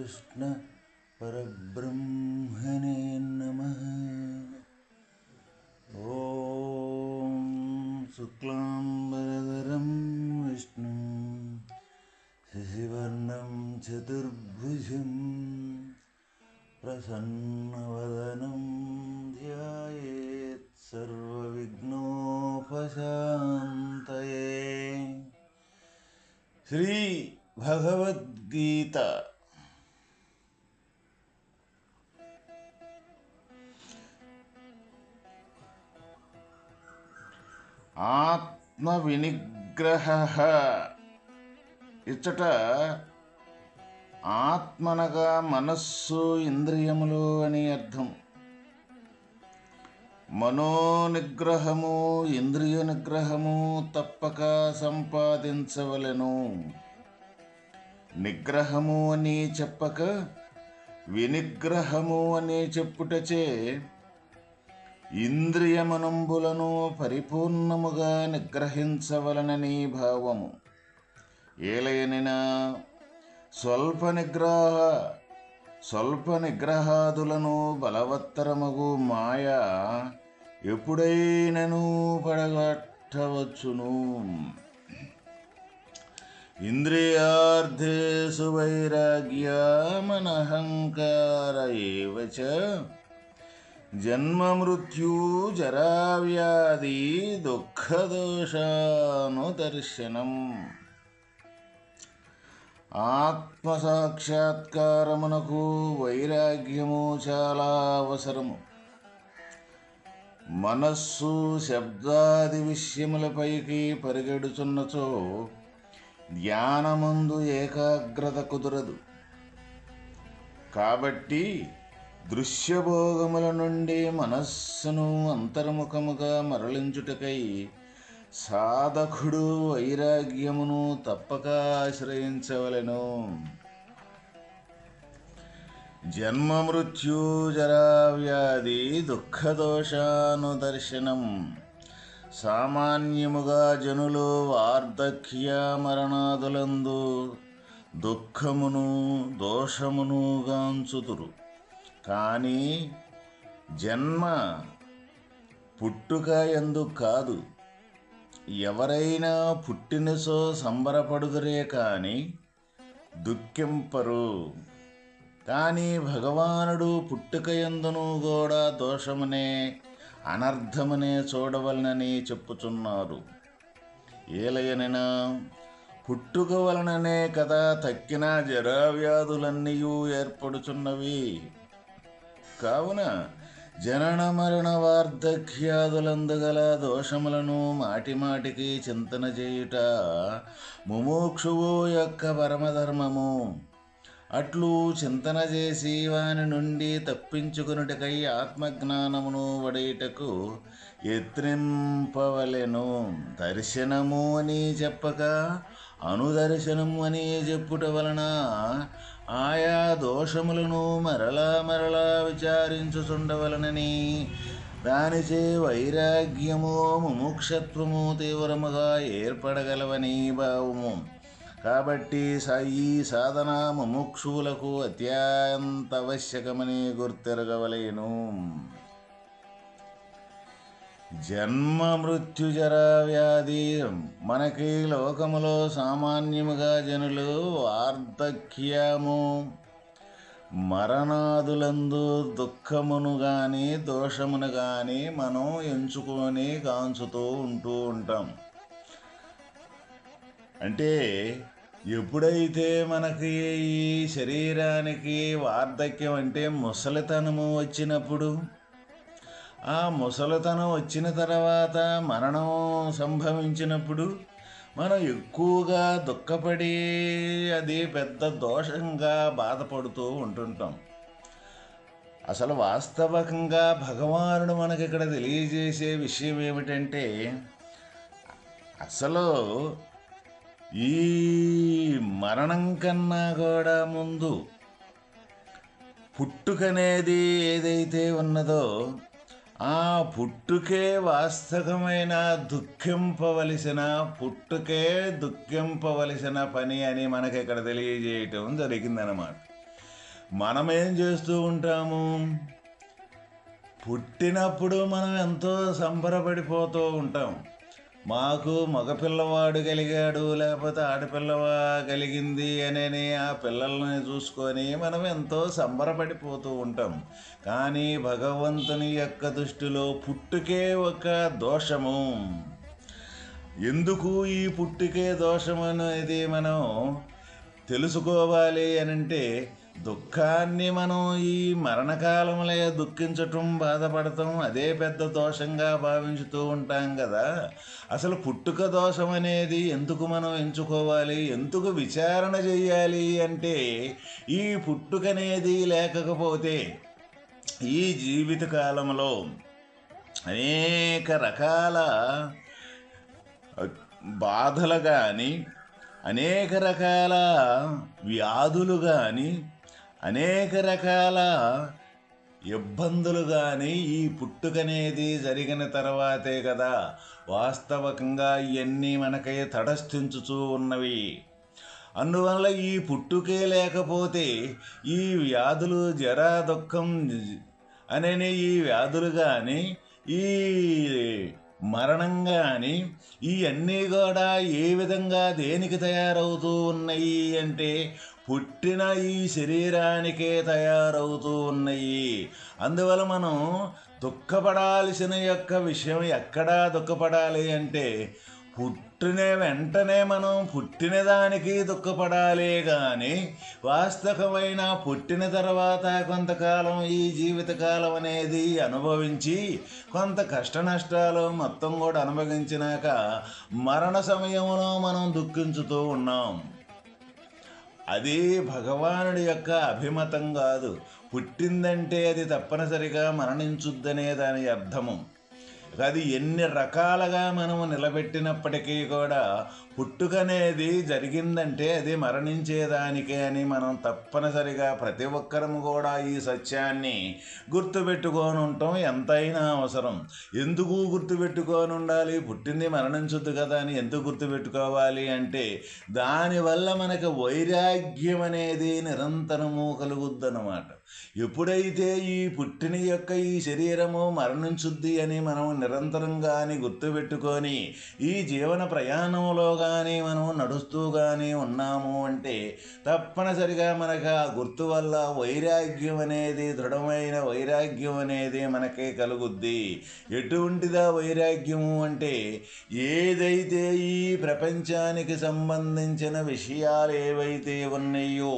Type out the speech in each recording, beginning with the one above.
कृष्ण परब्रह्मणे नमः। ॐ शुक्लाम्बरधरं विष्णुं शशिवर्णं चतुर्भुजं प्रसन्नवदनं ध्यायेत् सर्वविघ्नोपशान्तये। श्री भगवद्गीता ఆత్మ వినిగ్రహ. ఇచ్చట ఆత్మనగా మనస్సు, ఇంద్రియములు అని అర్థం. మనోనిగ్రహము, ఇంద్రియ నిగ్రహము తప్పక సంపాదించవలెను. నిగ్రహము అని చెప్పక వినిగ్రహము అని చెప్పుటచే ఇంద్రియమనంబులను పరిపూర్ణముగా నిగ్రహించవలనని భావము. ఏలయనినా స్వల్ప నిగ్రహాదులను బలవత్తరమగు మాయ ఎప్పుడైనను పడగొట్టవచ్చును. ఇంద్రియార్థేషు వైరాగ్యమనహంకార ఏవ చ జన్మ మృత్యు జరావ్యాధి దుఃఖదోషానుదర్శనం. ఆత్మసాక్షాత్కారమునకు వైరాగ్యము చాలా అవసరము. మనస్సు శబ్దాది విషయములపైకి పరిగెడుచున్నచో ధ్యానమందు ఏకాగ్రత కుదరదు. కాబట్టి దృశ్యభోగముల నుండి మనస్సును అంతర్ముఖముగా మరలించుటకై సాధకుడు వైరాగ్యమును తప్పక ఆశ్రయించవలెను. జన్మ మృత్యు జరావ్యాధి దుఃఖదోషానుదర్శనం. సామాన్యముగా జనులు వార్ధక్య మరణాదులందు దుఃఖమును దోషమును గాంచుతురు. కానీ జన్మ పుట్టుక యందు కాదు. ఎవరైనా పుట్టినసో సంబరపడుదురే కానీ దుఃఖింపరు. కానీ భగవానుడు పుట్టుక యందును కూడా దోషమునే అనర్థమునే చూడవలనని చెప్పుచున్నారు. ఏలయనినా పుట్టుక వలననే కదా తక్కిన జరావ్యాధులన్నీయూ ఏర్పడుచున్నవి. కావున జనన మరణ వార్ధక్యాదులందుగల దోషములను మాటిమాటికి చింతన చేయుట ముముక్షువు యొక్క పరమధర్మము. అట్లు చింతన చేసి వాని నుండి తప్పించుకున్నటకై ఆత్మజ్ఞానమును వడేటకు యత్నింపవలెను. దర్శనము అని చెప్పక అనుదర్శనము అని చెప్పుట వలన ఆయా దోషములను మరలా మరలా విచారించుచుండవలనని దానిచే వైరాగ్యము ముముక్షత్వము తీవ్రముగా ఏర్పడగలవని భావము. కాబట్టి ఈ సాధన ముముక్షువులకు అత్యంత ఆవశ్యకమని గుర్తెరగవలేను. జన్మ మృత్యు జరా వ్యాధి. మనకి లోకములో సామాన్యముగా జనులు వార్ధక్యము మరణాదులందు దుఃఖమును గాని దోషమును గాని మనం ఎంచుకొని కాంచుతూ ఉంటాం. అంటే ఎప్పుడైతే మనకి ఈ శరీరానికి వార్ధక్యం అంటే ముసలితనము వచ్చినప్పుడు, ఆ ముసలితనం వచ్చిన తర్వాత మరణం సంభవించినప్పుడు మనం ఎక్కువగా దుఃఖపడి అది పెద్ద దోషంగా బాధపడుతూ ఉంటుంటాం. అసలు వాస్తవకంగా భగవానుడు మనకి ఇక్కడ తెలియజేసే విషయం ఏమిటంటే, అసలు ఈ మరణం కన్నా కూడా ముందు పుట్టుకనేది ఏదైతే ఉన్నదో ఆ పుట్టుకే వాస్తవమైన దుఃఖింపవలసిన పని అని మనకి ఇక్కడ తెలియజేయటం జరిగిందనమాట. మనమేం చేస్తూ ఉంటాము? పుట్టినప్పుడు మనం ఎంతో సంబరపడిపోతూ ఉంటాం. మాకు మగపిల్లవాడు కలిగాడు, లేకపోతే ఆడపిల్లవా కలిగింది అని ఆ పిల్లల్ని చూసుకొని మనం ఎంతో సంబరపడిపోతూ ఉంటాం. కానీ భగవంతుని యొక్క దృష్టిలో పుట్టుకే ఒక దోషము. ఎందుకు ఈ పుట్టుకే దోషం అనేది మనం తెలుసుకోవాలి అనంటే, దుఃఖాన్ని మనం ఈ మరణకాలంలో దుఃఖించటం, బాధపడటం అదే పెద్ద దోషంగా భావించుతూ ఉంటాం కదా. అసలు పుట్టుక దోషం అనేది ఎందుకు మనం ఎంచుకోవాలి, ఎందుకు విచారణ చేయాలి అంటే, ఈ పుట్టుక అనేది లేకపోతే ఈ జీవిత కాలంలో అనేక రకాల బాధలు కానీ, అనేక రకాల వ్యాధులు కానీ, అనేక రకాల ఇబ్బందులు కానీ ఈ పుట్టుకనేది జరిగిన తర్వాతే కదా వాస్తవకంగా ఇవన్నీ మనకై తటస్థించుతూ ఉన్నవి. అందువల్ల ఈ పుట్టుకే లేకపోతే ఈ వ్యాధులు, జరా, దుఃఖం అనే ఈ వ్యాధులు కానీ, ఈ మరణం కానీ ఇవన్నీ కూడా ఏ విధంగా దేనికి తయారవుతూ ఉన్నాయి అంటే, పుట్టిన ఈ శరీరానికే తయారవుతూ ఉన్నాయి. అందువల్ల మనం దుఃఖపడాల్సిన యొక్క విషయం ఎక్కడా దుఃఖపడాలి అంటే, పుట్టిన వెంటనే మనం పుట్టిన దానికి దుఃఖపడాలి. కానీ వాస్తవమైన పుట్టిన తర్వాత కొంతకాలం ఈ జీవితకాలం అనేది అనుభవించి కొంత కష్ట నష్టాలు మొత్తం కూడా అనుభవించినాక మరణ సమయంలో మనం దుఃఖించుతూ ఉన్నాం. అది భగవానుడి యొక్క అభిమతం కాదు. పుట్టిందంటే అది తప్పనిసరిగా మరణించుద్దనే దాని అర్థము. అది ఎన్ని రకాలుగా మనము నిలబెట్టినప్పటికీ కూడా పుట్టుకనేది జరిగిందంటే అది మరణించేదానికే అని మనం తప్పనిసరిగా ప్రతి ఒక్కరం కూడా ఈ సత్యాన్ని గుర్తుపెట్టుకొని ఉంటాం. ఎంతైనా అవసరం. ఎందుకు గుర్తుపెట్టుకొని ఉండాలి? పుట్టింది మరణించుద్దు కదా అని ఎందుకు గుర్తుపెట్టుకోవాలి అంటే, దానివల్ల మనకు వైరాగ్యం అనేది నిరంతరము కలుగుద్దన్నమాట. ఎప్పుడైతే ఈ పుట్టిన యొక్క ఈ శరీరము మరణించుద్ది అని మనం నిరంతరంగాని గుర్తుపెట్టుకొని ఈ జీవన ప్రయాణంలో కానీ మనం నడుస్తూ కానీ ఉన్నాము అంటే తప్పనిసరిగా మనకు ఆ గుర్తు వల్ల వైరాగ్యం అనేది, దృఢమైన వైరాగ్యం అనేది మనకే కలుగుద్ది. ఎటువంటిదా వైరాగ్యము అంటే, ఏదైతే ఈ ప్రపంచానికి సంబంధించిన విషయాలు ఏవైతే ఉన్నాయో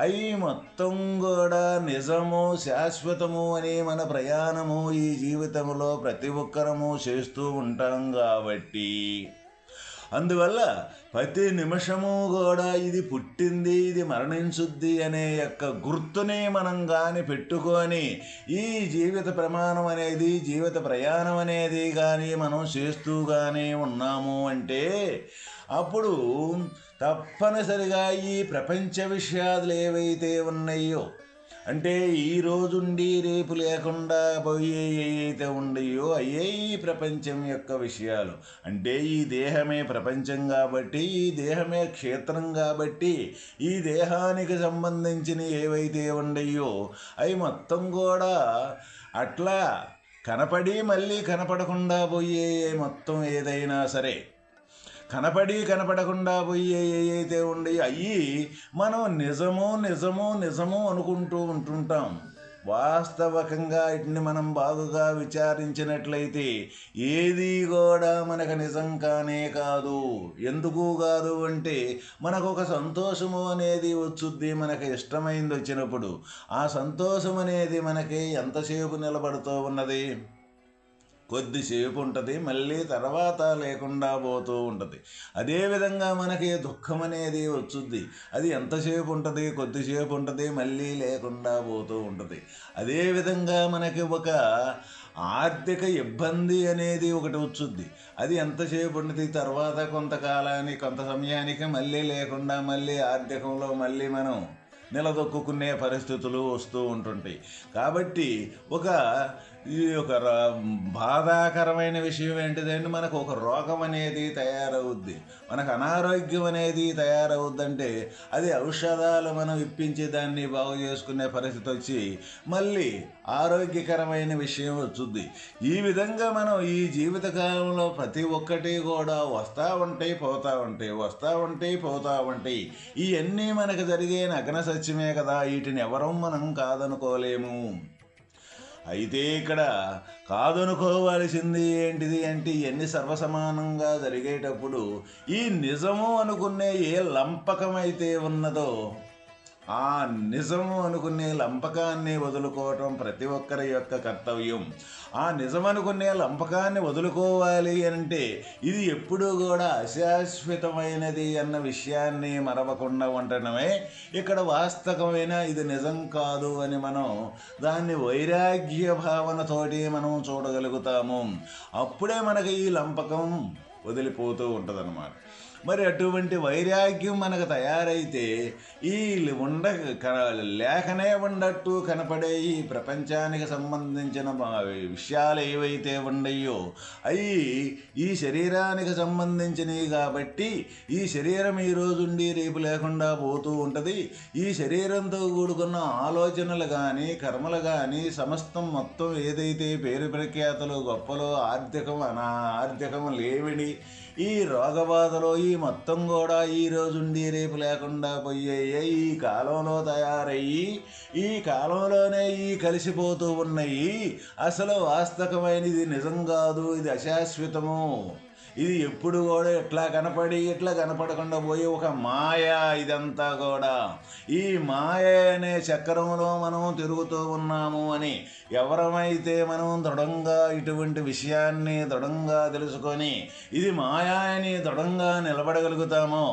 అవి మొత్తం కూడా నిజము, శాశ్వతము అని మన ప్రయాణము ఈ జీవితంలో ప్రతి ఒక్కరము చేస్తూ ఉంటాం కాబట్టి, అందువల్ల ప్రతి నిమిషము కూడా ఇది పుట్టింది, ఇది మరణించుద్ది అనే యొక్క గుర్తుని మనం కానీ పెట్టుకొని ఈ జీవిత ప్రమాణం అనేది, జీవిత ప్రయాణం అనేది కానీ మనం చేస్తూ కానీ ఉన్నాము అంటే, అప్పుడు తప్పనిసరిగా ఈ ప్రపంచ విషయాలు ఏవైతే ఉన్నాయో అంటే ఈ రోజుండి రేపు లేకుండా పోయే ఏవైతే ఉన్నాయో అయ్యే ఈ ప్రపంచం యొక్క విషయాలు. అంటే ఈ దేహమే ప్రపంచం కాబట్టి, ఈ దేహమే క్షేత్రం కాబట్టి, ఈ దేహానికి సంబంధించిన ఏవైతే ఉన్నాయో అవి మొత్తం కూడా అట్లా కనపడి మళ్ళీ కనపడకుండా పోయే మొత్తం ఏదైనా సరే, కనపడి కనపడకుండా పోయే ఏవైతే ఉండేవి అవి మనం నిజము నిజము నిజము అనుకుంటూ ఉంటుంటాం. వాస్తవకంగా వీటిని మనం బాగుగా విచారించినట్లయితే ఏది కూడా మనకు నిజం కానే కాదు. ఎందుకు కాదు అంటే, మనకు ఒక సంతోషము అనేది వచ్చుద్ది. మనకు ఇష్టమైంది వచ్చినప్పుడు ఆ సంతోషం అనేది మనకి ఎంతసేపు నిలబడుతూ ఉన్నది? కొద్దిసేపు ఉంటుంది, మళ్ళీ తర్వాత లేకుండా పోతూ ఉంటుంది. అదేవిధంగా మనకి దుఃఖం అనేది వచ్చుద్ది. అది ఎంతసేపు ఉంటుంది? కొద్దిసేపు ఉంటుంది, మళ్ళీ లేకుండా పోతూ ఉంటుంది. అదేవిధంగా మనకి ఒక ఆర్థిక ఇబ్బంది అనేది ఒకటి వచ్చుద్ది. అది ఎంతసేపు ఉంటుంది? తర్వాత కొంతకాలానికి, కొంత సమయానికి మళ్ళీ లేకుండా మళ్ళీ ఆర్థికంలో మళ్ళీ మనం నిలదొక్కునే పరిస్థితులు వస్తూ ఉంటుంటాయి. కాబట్టి ఒక ఈ ఒక బాధాకరమైన విషయం ఏంటిదంటే మనకు ఒక రోగం అనేది తయారవుద్ది, మనకు అనారోగ్యం అనేది తయారవుద్దంటే అది ఔషధాలు మనం ఇప్పించి దాన్ని బాగు చేసుకునే పరిస్థితి వచ్చి మళ్ళీ ఆరోగ్యకరమైన విషయం వచ్చుద్ది. ఈ విధంగా మనం ఈ జీవితకాలంలో ప్రతి ఒక్కటి కూడా వస్తూ ఉంటాయి, పోతూ ఉంటాయి, వస్తూ ఉంటాయి, పోతూ ఉంటాయి. ఇవన్నీ మనకు జరిగే నగ్న సత్యమే కదా, వీటిని ఎవరూ మనం కాదనుకోలేము. అయితే ఇక్కడ కాదనుకోవాల్సింది ఏంటిది అంటే ఇవన్నీ సర్వసమానంగా జరిగేటప్పుడు ఈ నిజము అనుకునే ఏ లంపకం అయితే ఉన్నదో ఆ నిజము అనుకునే లంపకాన్ని వదులుకోవటం ప్రతి ఒక్కరి యొక్క కర్తవ్యం. ఆ నిజం అనుకునే లంపకాన్ని వదులుకోవాలి అంటే ఇది ఎప్పుడూ కూడా అశాశ్వతమైనది అన్న విషయాన్ని మరవకుండా ఉండటమే ఇక్కడ వాస్తవమైన ఇది నిజం కాదు అని మనం దాన్ని వైరాగ్య భావనతోటి మనం చూడగలుగుతాము. అప్పుడే మనకి ఈ లంపకం వదిలిపోతూ ఉంటుందన్నమాట. మరి అటువంటి వైరాగ్యం మనకు తయారైతే ఈ లేఖనే ఉండట్టు కనపడే ఈ ప్రపంచానికి సంబంధించిన విషయాలు ఏవైతే ఉన్నాయో అవి ఈ శరీరానికి సంబంధించినవి కాబట్టి ఈ శరీరం ఈ రోజుండి రేపు లేకుండా పోతూ ఉంటుంది. ఈ శరీరంతో కూడుకున్న ఆలోచనలు కానీ కర్మలు కానీ సమస్తం మొత్తం ఏదైతే పేరు ప్రఖ్యాతలు గొప్పలు ఆర్థికం ఆర్థికం లేవిడి ఈ రోగబాధలో ఈ మొత్తం కూడా ఈ రోజుండి రేపు లేకుండా పోయే ఈ కాలంలో తయారయ్యి ఈ కాలంలోనే ఈ కలిసిపోతూ ఉన్నాయి. అసలు వాస్తవమైనది నిజం కాదు, ఇది అశాశ్వతము. ఇది ఎప్పుడు కూడా ఎట్లా కనపడి ఎట్లా కనపడకుండా పోయి ఒక మాయ. ఇదంతా కూడా ఈ మాయ అనే చక్రంలో మనం తిరుగుతూ ఉన్నాము అని ఎవరమైతే మనం దృఢంగా ఇటువంటి విషయాన్ని దృఢంగా తెలుసుకొని ఇది మాయా అని దృఢంగా నిలబడగలుగుతామో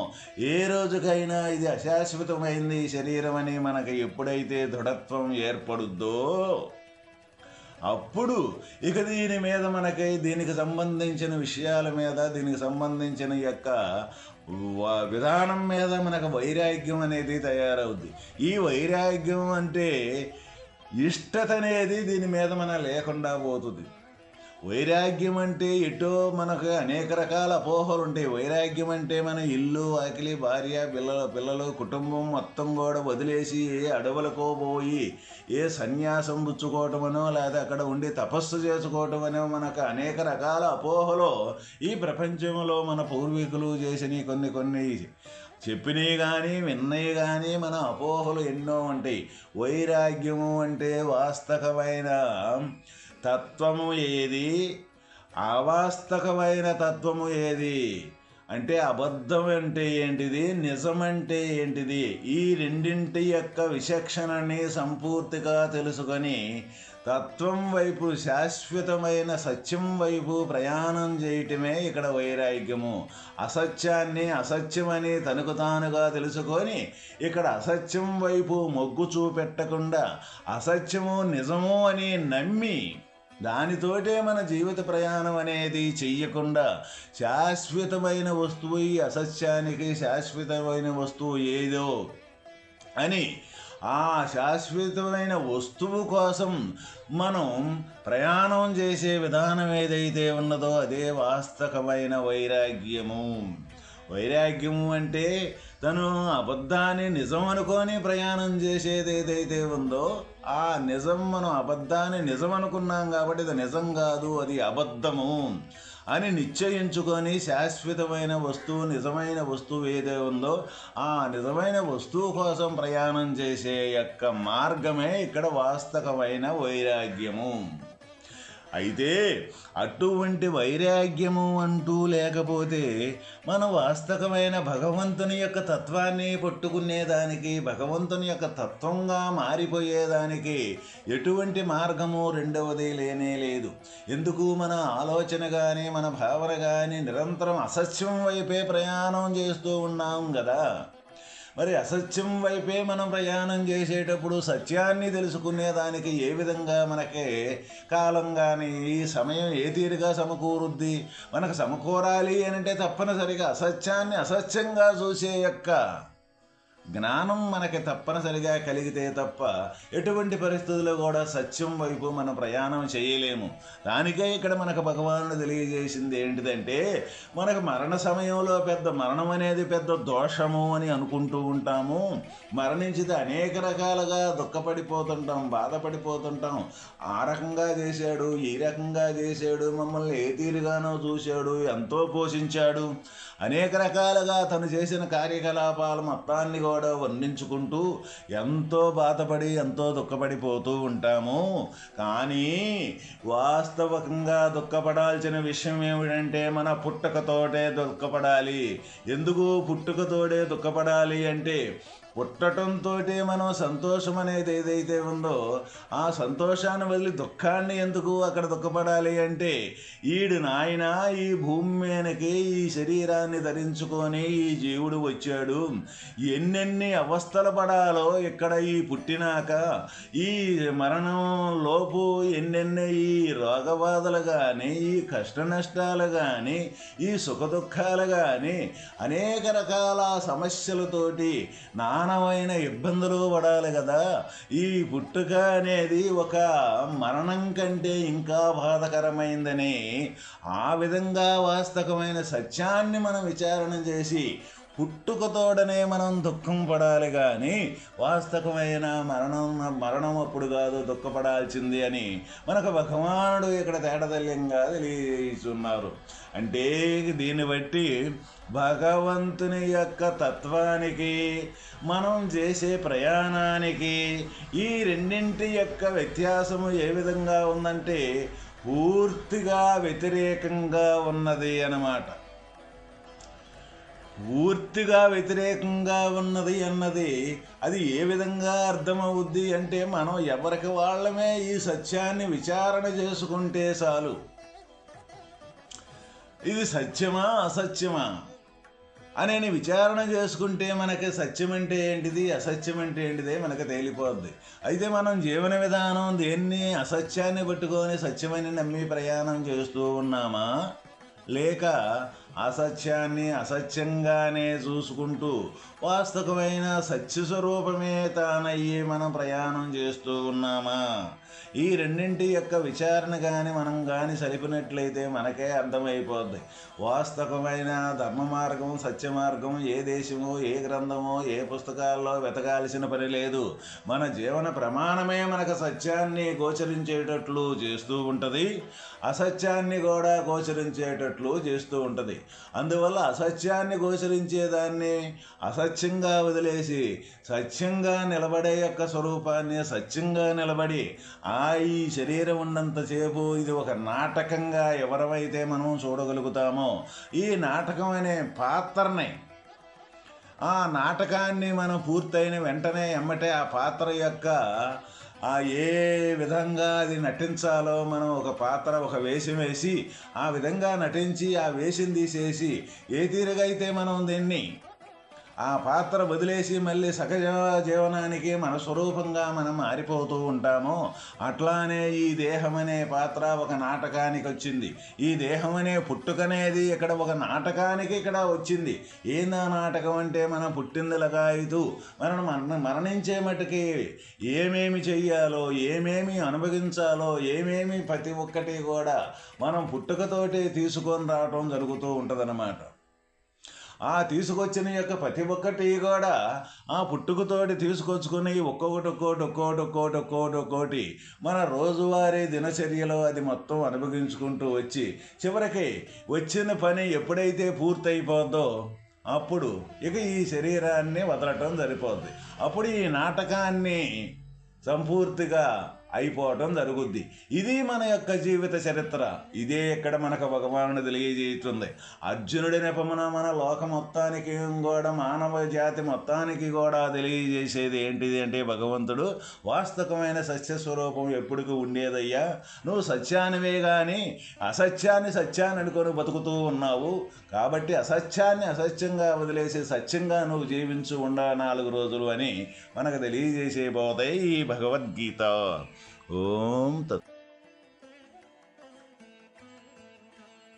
ఏ రోజుకైనా ఇది అశాశ్వతమైంది శరీరం అని మనకి ఎప్పుడైతే దృఢత్వం ఏర్పడుద్దో అప్పుడు ఇక దీని మీద మనకి దీనికి సంబంధించిన విషయాల మీద దీనికి సంబంధించిన యొక్క విధానం మీద మనకు వైరాగ్యం అనేది తయారవుద్ది. ఈ వైరాగ్యం అంటే ఇష్టత అనేది దీని మీద మన లేకుండా పోతుంది. వైరాగ్యం అంటే ఎటో మనకు అనేక రకాల అపోహలు ఉంటాయి. వైరాగ్యం అంటే మన ఇల్లు ఆకిలి భార్య పిల్లలు కుటుంబం మొత్తం కూడా వదిలేసి ఏ అడవులకో పోయి ఏ సన్యాసం పుచ్చుకోవటమనో లేదా అక్కడ ఉండి తపస్సు చేసుకోవటం అనో మనకు అనేక రకాల అపోహలు ఈ ప్రపంచంలో మన పూర్వీకులు చేసిన కొన్ని చెప్పినవి కానీ విన్నవి కానీ మన అపోహలు ఎన్నో ఉంటాయి. వైరాగ్యము అంటే వాస్తవమైన తత్వము ఏది, అవాస్తవమైన తత్వము ఏది అంటే అబద్ధం అంటే ఏంటిది, నిజం అంటే ఏంటిది, ఈ రెండింటి యొక్క విచక్షణని సంపూర్తిగా తెలుసుకొని తత్వం వైపు శాశ్వతమైన సత్యం వైపు ప్రయాణం చేయటమే ఇక్కడ వైరాగ్యము. అసత్యాన్ని అసత్యమని తనకు తానుగా తెలుసుకొని ఇక్కడ అసత్యం వైపు మొగ్గు చూపెట్టకుండా అసత్యము నిజము అని నమ్మి దానితోటే మన జీవిత ప్రయాణం అనేది చెయ్యకుండా శాశ్వతమైన వస్తువు ఈ అసత్యానికి శాశ్వతమైన వస్తువు ఏదో అని ఆ శాశ్వతమైన వస్తువు కోసం మనం ప్రయాణం చేసే విధానం ఏదైతే ఉన్నదో అదే వాస్తవమైన వైరాగ్యము. వైరాగ్యము అంటే తను అబద్ధాన్ని నిజం అనుకొని ప్రయాణం చేసేది ఏదైతే ఉందో ఆ నిజం మనం అబద్ధాన్ని నిజం అనుకున్నాం కాబట్టి అది నిజం కాదు, అది అబద్ధము అని నిశ్చయించుకొని శాశ్వతమైన వస్తువు నిజమైన వస్తువు ఏదో ఉందో ఆ నిజమైన వస్తువు కోసం ప్రయాణం చేసే యొక్క మార్గమే ఇక్కడ వాస్తవమైన వైరాగ్యము. అయితే అటువంటి వైరాగ్యము అంటూ లేకపోతే మనం వాస్తవమైన భగవంతుని యొక్క తత్వాన్ని పట్టుకునేదానికి భగవంతుని యొక్క తత్వంగా మారిపోయేదానికి ఎటువంటి మార్గము రెండవది లేనే లేదు. ఎందుకు మన ఆలోచన కానీ మన భావన కానీ నిరంతరం అసత్యం వైపే ప్రయాణం చేస్తూ ఉన్నాం కదా. మరి అసత్యం వైపే మనం ప్రయాణం చేసేటప్పుడు సత్యాన్ని తెలుసుకునేదానికి ఏ విధంగా మనకి కాలం కానీ ఈ సమయం ఏ తీరుగా సమకూరుద్ది? మనకు సమకూరాలి అంటే తప్పనిసరిగా అసత్యాన్ని అసత్యంగా చూసే యొక్క జ్ఞానం మనకి తప్పనిసరిగా కలిగితే తప్ప ఎటువంటి పరిస్థితుల్లో కూడా సత్యం వైపు మనం ప్రయాణం చేయలేము. దానికే ఇక్కడ మనకు భగవానుడు తెలియజేసింది ఏంటిదంటే, మనకు మరణ సమయంలో మరణం అనేది పెద్ద దోషము అని అనుకుంటూ ఉంటాము. మరణించితే అనేక రకాలుగా దుఃఖపడిపోతుంటాం, బాధపడిపోతుంటాం. ఆ రకంగా చేశాడు, ఈ రకంగా చేశాడు, మమ్మల్ని ఏ తీరుగానో చూశాడు, ఎంతో పోషించాడు, అనేక రకాలుగా తను చేసిన కార్యకలాపాలు మొత్తాన్ని కూడా వర్ణించుకుంటూ ఎంతో బాధపడి ఎంతో దుఃఖపడిపోతూ ఉంటాము. కానీ వాస్తవికంగా దుఃఖపడాల్సిన విషయం ఏమిటంటే, మన పుట్టుకతోటే దుఃఖపడాలి. ఎందుకు పుట్టుకతోటే దుఃఖపడాలి అంటే, పుట్టడంతో మనం సంతోషం అనేది ఏదైతే ఉందో ఆ సంతోషాన్ని వదిలి దుఃఖాన్ని ఎందుకు అక్కడ దుఃఖపడాలి అంటే, ఈడు నాయన ఈ భూమి మీదకి ఈ శరీరాన్ని ధరించుకొని ఈ జీవుడు వచ్చాడు, ఎన్నెన్ని అవస్థలు పడాలో ఇక్కడ ఈ పుట్టినాక, ఈ మరణం లోపు ఎన్నెన్ని ఈ రోగబాధలు కానీ, ఈ కష్ట నష్టాలు కానీ, ఈ సుఖదుఖాలు కానీ, అనేక రకాల సమస్యలతోటి నానమైన ఇబ్బందులు పడాలి కదా. ఈ పుట్టుక అనేది ఒక మరణం కంటే ఇంకా బాధకరమైందని ఆ విధంగా వాస్తవమైన సత్యాన్ని మనం విచారణ చేసి పుట్టుకతోడనే మనం దుఃఖం పడాలి, కానీ వాస్తవమైన మరణం అప్పుడు కాదు దుఃఖపడాల్సింది అని మనకు భగవానుడు ఇక్కడ తేటతల్యంగా తెలియజేస్తున్నారు. అంటే దీన్ని బట్టి భగవంతుని యొక్క తత్వానికి మనం చేసే ప్రయాణానికి ఈ రెండింటి యొక్క వ్యత్యాసము ఏ విధంగా ఉందంటే పూర్తిగా వ్యతిరేకంగా ఉన్నది అన్నమాట. పూర్తిగా వ్యతిరేకంగా ఉన్నది అన్నది అది ఏ విధంగా అర్థమవుద్ది అంటే, మనం ఎవరికి వాళ్ళమే ఈ సత్యాన్ని విచారణ చేసుకుంటే చాలు. ఇది సత్యమా అసత్యమా అని విచారణ చేసుకుంటే మనకి సత్యం అంటే ఏంటిది, అసత్యం అంటే ఏంటిదే మనకు తేలిపోద్ది. అయితే మనం జీవన విధానం దేన్ని అసత్యాన్ని పట్టుకొని సత్యమని నమ్మి ప్రయాణం చేస్తూ ఉన్నామా, లేక అసత్యాన్ని అసత్యంగానే చూసుకుంటూ వాస్తవమైన సత్యస్వరూపమే తానయ్యి మనం ప్రయాణం చేస్తూ ఉన్నామా? ఈ రెండింటి యొక్క విచారణ కానీ మనం కానీ సరిపినట్లయితే మనకే అర్థమైపోద్ది. వాస్తవమైన ధర్మ మార్గం, సత్య మార్గం ఏ దేశమో, ఏ గ్రంథమో, ఏ పుస్తకాల్లో వెతకాల్సిన పని లేదు. మన జీవన ప్రమాణమే మనకు సత్యాన్ని గోచరించేటట్లు చేస్తూ ఉంటుంది, అసత్యాన్ని కూడా గోచరించేటట్లు చేస్తూ ఉంటుంది. అందువల్ల అసత్యాన్ని గోచరించేదాన్ని అసత్యంగా వదిలేసి సత్యంగా నిలబడే యొక్క స్వరూపాన్ని సత్యంగా నిలబడి ఈ శరీరం ఉన్నంతసేపు ఇది ఒక నాటకంగా ఎవరైతే మనం చూడగలుగుతామో, ఈ నాటకం అనే పాత్రని, ఆ నాటకాన్ని మనం పూర్తయిన వెంటనే ఎమ్మటే ఆ పాత్ర యొక్క ఏ విధంగా అది నటించాలో మనం ఒక పాత్ర, ఒక వేషం వేసి ఆ విధంగా నటించి ఆ వేషం తీసేసి ఏ తీరుగా అయితే మనం దీన్ని ఆ పాత్ర వదిలేసి మళ్ళీ సహజ జీవనానికి మన స్వరూపంగా మనం మారిపోతూ ఉంటామో, అట్లానే ఈ దేహం అనే పాత్ర ఒక నాటకానికి వచ్చింది. ఈ దేహం అనే పుట్టుకనేది ఇక్కడ ఒక నాటకానికి ఇక్కడ వచ్చింది. ఏందా నాటకం అంటే, మనం పుట్టింది లగాయితూ మనం మరణించే మటుకి ఏమేమి చెయ్యాలో, ఏమేమి అనుభవించాలో, ఏమేమి ప్రతి ఒక్కటి కూడా మనం పుట్టుకతోటి తీసుకొని రావటం జరుగుతూ ఉంటుందన్నమాట. ఆ తీసుకొచ్చిన యొక్క ప్రతి ఒక్కటి కూడా ఆ పుట్టుకతోటి తీసుకొచ్చుకుని ఒక్కొక్కటి మన రోజువారీ దినచర్యలో అది మొత్తం అనుభవించుకుంటూ వచ్చి చివరికి వచ్చిన పని ఎప్పుడైతే పూర్తయిపోద్దో అప్పుడు ఇక ఈ శరీరాన్ని వదలటం సరిపోద్ది. అప్పుడు ఈ నాటకాన్ని సంపూర్తిగా అయిపోవటం జరుగుద్ది. ఇది మన యొక్క జీవిత చరిత్ర. ఇదే ఇక్కడ మనకు భగవానుడు తెలియజేస్తుంది. అర్జునుడి నెపమున మన లోక మొత్తానికి కూడా, మానవ జాతి మొత్తానికి కూడా తెలియజేసేది ఏంటిది అంటే, భగవంతుడు వాస్తవమైన సత్యస్వరూపం ఎప్పటికీ ఉండేదయ్యా. నువ్వు సత్యానివే కానీ అసత్యాన్ని అనుకొని బతుకుతూ ఉన్నావు. కాబట్టి అసత్యాన్ని అసత్యంగా వదిలేసి సత్యంగా నువ్వు జీవించు 4 రోజులు అని మనకు తెలియజేసే పోతాయి ఈ భగవద్గీత. ఓం తత్